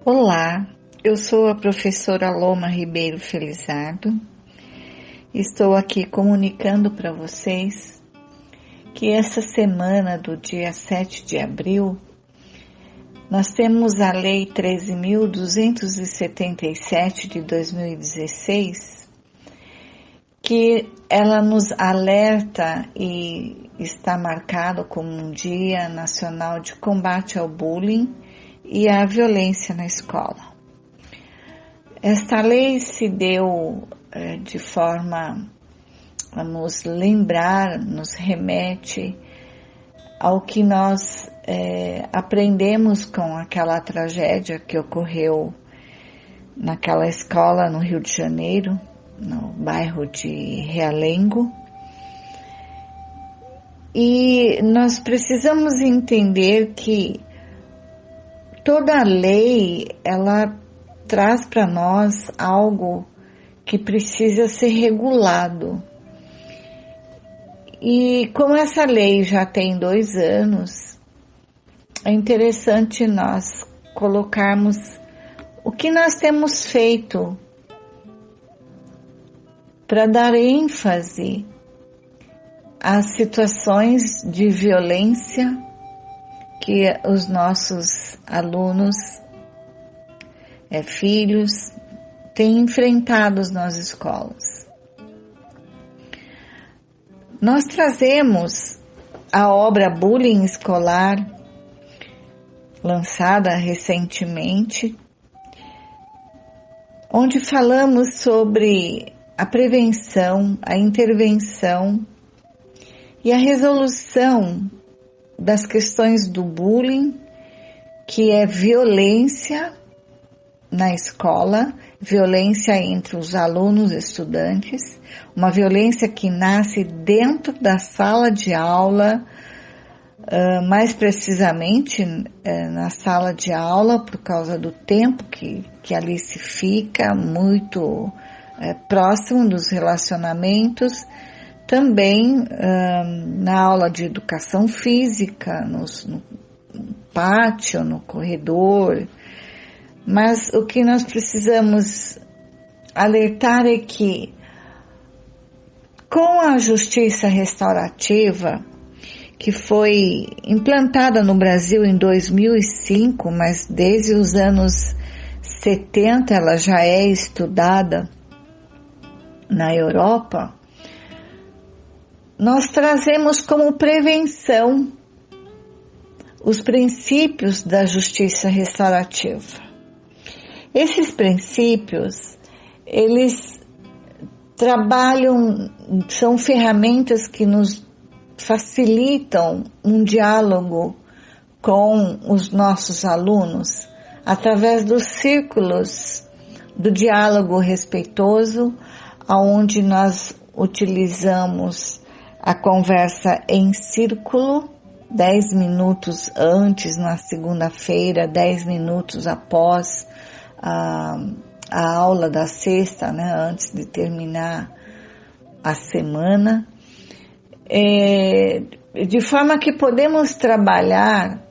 Olá, eu sou a professora Loma Ribeiro Felizardo. Estou aqui comunicando para vocês que essa semana do dia 7 de abril nós temos a Lei 13.277 de 2016, que ela nos alerta e está marcado como um Dia Nacional de Combate ao Bullying e à violência na escola. Esta lei se deu de forma a nos lembrar, nos remete ao que nós aprendemos com aquela tragédia que ocorreu naquela escola no Rio de Janeiro, no bairro de Realengo. E nós precisamos entender que toda lei, ela traz para nós algo que precisa ser regulado. E como essa lei já tem 2 anos, é interessante nós colocarmos o que nós temos feito para dar ênfase às situações de violência que os nossos alunos, filhos, têm enfrentado nas escolas. Nós trazemos a obra Bullying Escolar, lançada recentemente, onde falamos sobre a prevenção, a intervenção e a resolução das questões do bullying, que é violência na escola, violência entre os alunos e estudantes, uma violência que nasce dentro da sala de aula, mais precisamente na sala de aula, por causa do tempo que ali se fica, muito próximo dos relacionamentos. Também na aula de educação física, no pátio, no corredor. Mas o que nós precisamos alertar é que, com a justiça restaurativa, que foi implantada no Brasil em 2005, mas desde os anos 70 ela já é estudada na Europa, nós trazemos como prevenção os princípios da justiça restaurativa. Esses princípios, eles trabalham, são ferramentas que nos facilitam um diálogo com os nossos alunos através dos círculos do diálogo respeitoso, onde nós utilizamos a conversa em círculo, 10 minutos antes, na segunda-feira, 10 minutos após a aula da sexta, antes de terminar a semana, de forma que podemos trabalhar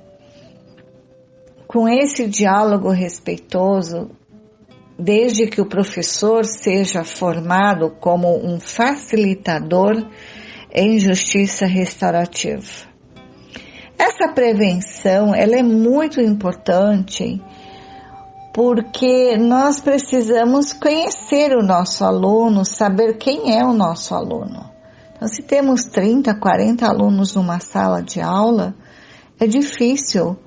com esse diálogo respeitoso, desde que o professor seja formado como um facilitador em justiça restaurativa. Essa prevenção, ela é muito importante porque nós precisamos conhecer o nosso aluno, saber quem é o nosso aluno. Então, se temos 30, 40 alunos numa sala de aula, é difícil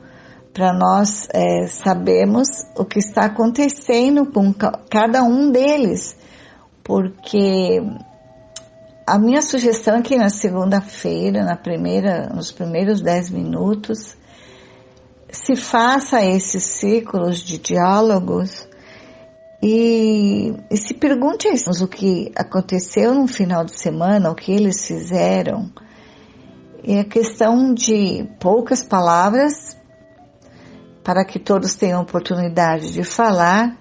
para nós sabermos o que está acontecendo com cada um deles, porque a minha sugestão é que na segunda-feira, nos primeiros 10 minutos, se faça esses ciclos de diálogos e se pergunte a eles o que aconteceu no final de semana, o que eles fizeram. É questão de poucas palavras para que todos tenham oportunidade de falar,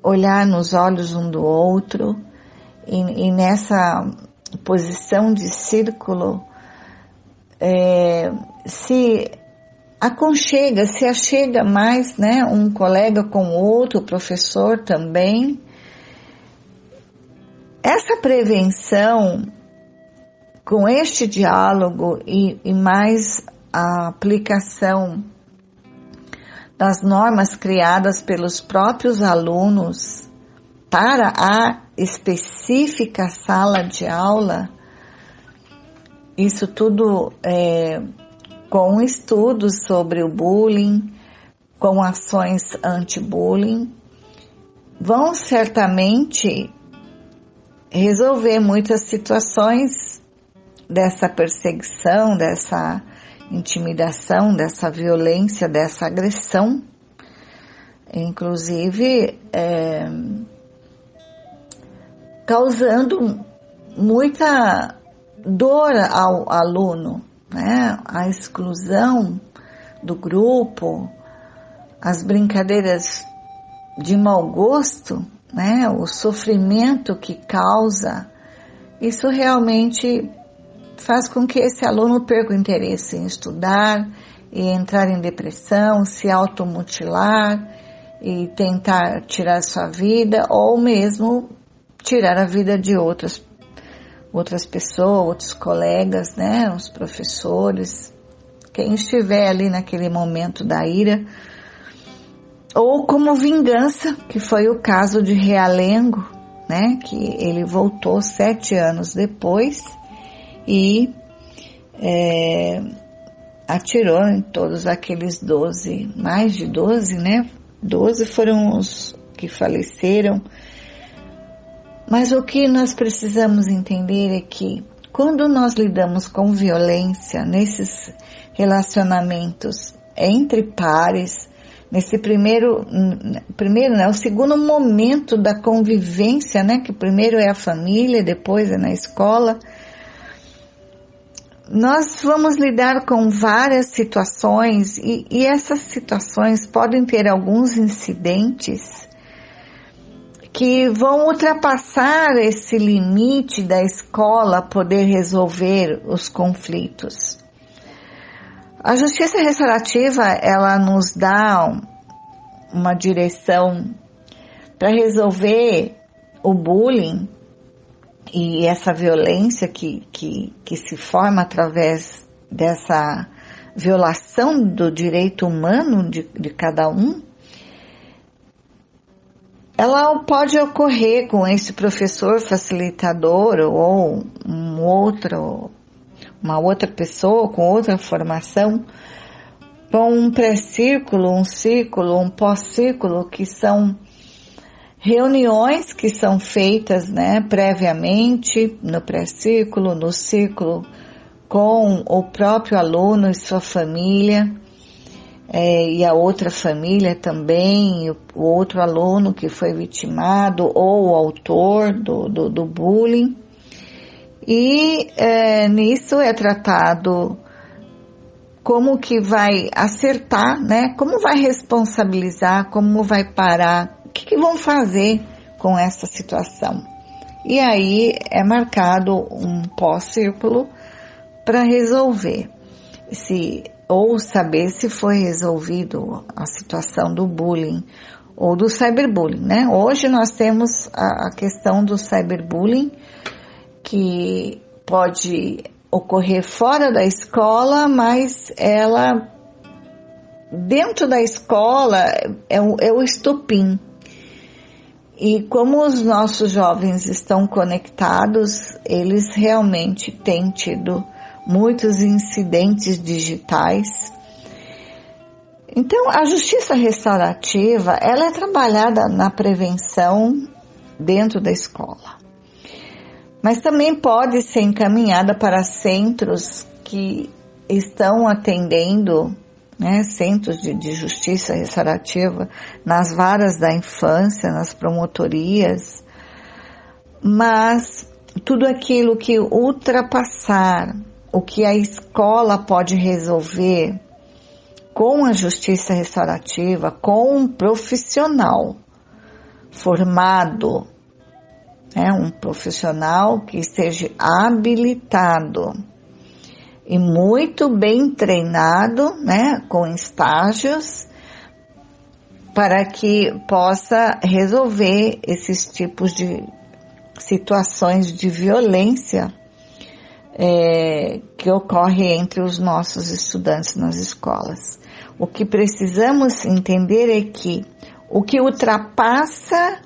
olhar nos olhos um do outro e nessa posição de círculo, se aconchega, se achega mais, né, um colega com outro, o professor também. Essa prevenção, com este diálogo e mais a aplicação das normas criadas pelos próprios alunos para a específica sala de aula, isso tudo com estudos sobre o bullying, com ações anti-bullying, vão certamente resolver muitas situações dessa perseguição, dessa intimidação, dessa violência, dessa agressão, inclusive causando muita dor ao aluno, né? A exclusão do grupo, as brincadeiras de mau gosto, né? O sofrimento que causa, isso realmente faz com que esse aluno perca o interesse em estudar e entrar em depressão, se automutilar e tentar tirar sua vida ou mesmo tirar a vida de outras pessoas, outros colegas, né, os professores, quem estiver ali naquele momento da ira, ou como vingança, que foi o caso de Realengo, né, que ele voltou 7 anos depois e atirou em todos aqueles 12, mais de 12, né, 12 foram os que faleceram. Mas o que nós precisamos entender é que quando nós lidamos com violência nesses relacionamentos entre pares, nesse primeiro, né, o segundo momento da convivência, né, que primeiro é a família, depois é na escola, nós vamos lidar com várias situações e essas situações podem ter alguns incidentes que vão ultrapassar esse limite da escola poder resolver os conflitos. A justiça restaurativa, ela nos dá uma direção para resolver o bullying e essa violência que se forma através dessa violação do direito humano de cada um. Ela pode ocorrer com esse professor facilitador ou uma outra pessoa com outra formação, com um pré-círculo, um círculo, um pós-círculo, que são reuniões que são feitas, né, previamente no pré-círculo, no círculo, com o próprio aluno e sua família, e a outra família também, o outro aluno que foi vitimado ou o autor do bullying. E nisso é tratado como que vai acertar, né? Como vai responsabilizar, como vai parar, o que vão fazer com essa situação. E aí é marcado um pós-círculo para resolver ou saber se foi resolvido a situação do bullying ou do cyberbullying, né? Hoje nós temos a questão do cyberbullying, que pode ocorrer fora da escola, mas ela, dentro da escola, é o estopim. E como os nossos jovens estão conectados, eles realmente têm tido muitos incidentes digitais. Então, a justiça restaurativa, ela é trabalhada na prevenção dentro da escola. Mas também pode ser encaminhada para centros que estão atendendo, né, centros de justiça restaurativa, nas varas da infância, nas promotorias. Mas tudo aquilo que ultrapassar o que a escola pode resolver com a justiça restaurativa, com um profissional formado, né, um profissional que esteja habilitado e muito bem treinado, né, com estágios, para que possa resolver esses tipos de situações de violência que ocorre entre os nossos estudantes nas escolas. O que precisamos entender é que o que ultrapassa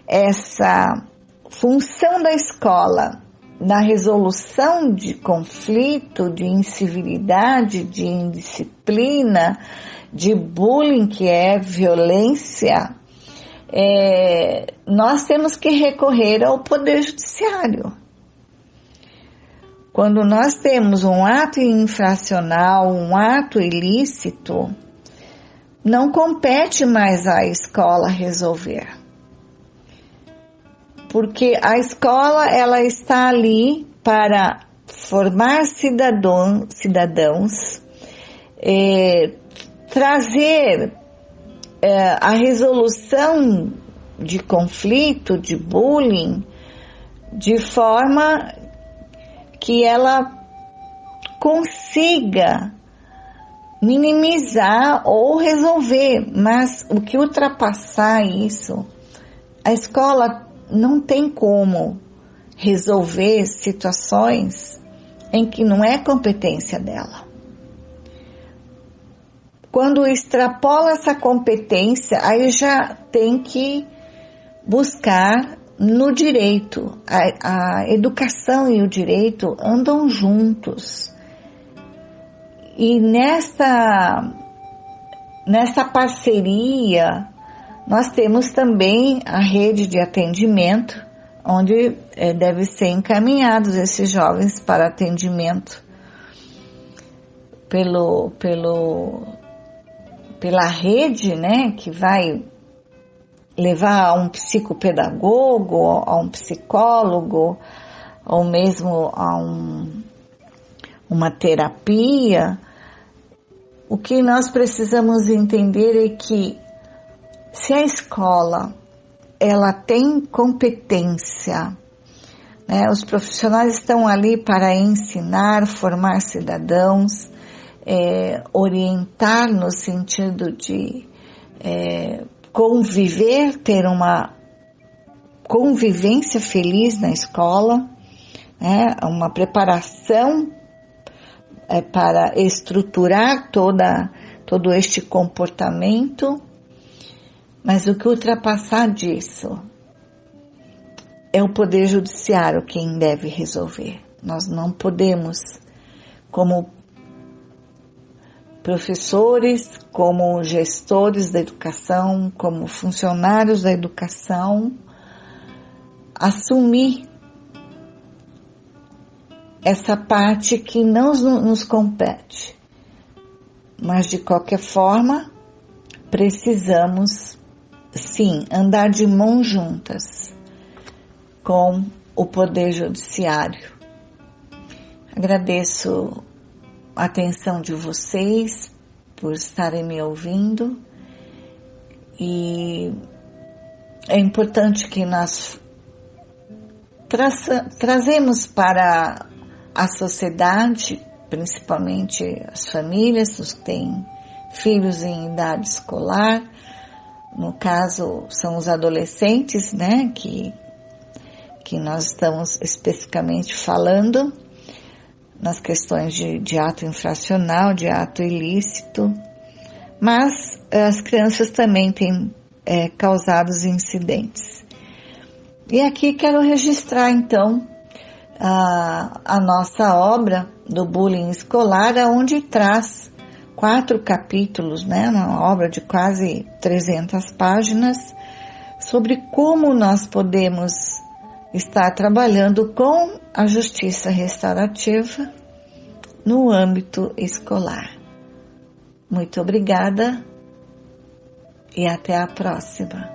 essa função da escola na resolução de conflito, de incivilidade, de indisciplina, de bullying, que é violência, nós temos que recorrer ao Poder Judiciário. Quando nós temos um ato infracional, um ato ilícito, não compete mais à escola resolver. Porque a escola, ela está ali para formar cidadãos, trazer a resolução de conflito, de bullying, de forma que ela consiga minimizar ou resolver, mas o que ultrapassar isso, a escola não tem como resolver situações em que não é competência dela. Quando extrapola essa competência, aí já tem que buscar no direito. A educação e o direito andam juntos. E nessa parceria, nós temos também a rede de atendimento, onde devem ser encaminhados esses jovens para atendimento pela rede, né, que vai levar a um psicopedagogo, a um psicólogo, ou mesmo a uma terapia. O que nós precisamos entender é que se a escola ela tem competência, né, os profissionais estão ali para ensinar, formar cidadãos, orientar no sentido de conviver, ter uma convivência feliz na escola, né, uma preparação para estruturar todo este comportamento, mas o que ultrapassar disso é o Poder Judiciário quem deve resolver. Nós não podemos, como professores, como gestores da educação, como funcionários da educação, assumir essa parte que não nos compete. Mas, de qualquer forma, precisamos, sim, andar de mãos juntas com o Poder Judiciário. Agradeço a atenção de vocês por estarem me ouvindo, e é importante que nós trazemos para a sociedade, principalmente as famílias, os que têm filhos em idade escolar, no caso são os adolescentes, né, que nós estamos especificamente falando, nas questões de ato infracional, de ato ilícito, mas as crianças também têm causado incidentes. E aqui quero registrar, então, a nossa obra do bullying escolar, onde traz 4 capítulos, né, uma obra de quase 300 páginas, sobre como nós podemos estar trabalhando com a justiça restaurativa no âmbito escolar. Muito obrigada e até a próxima.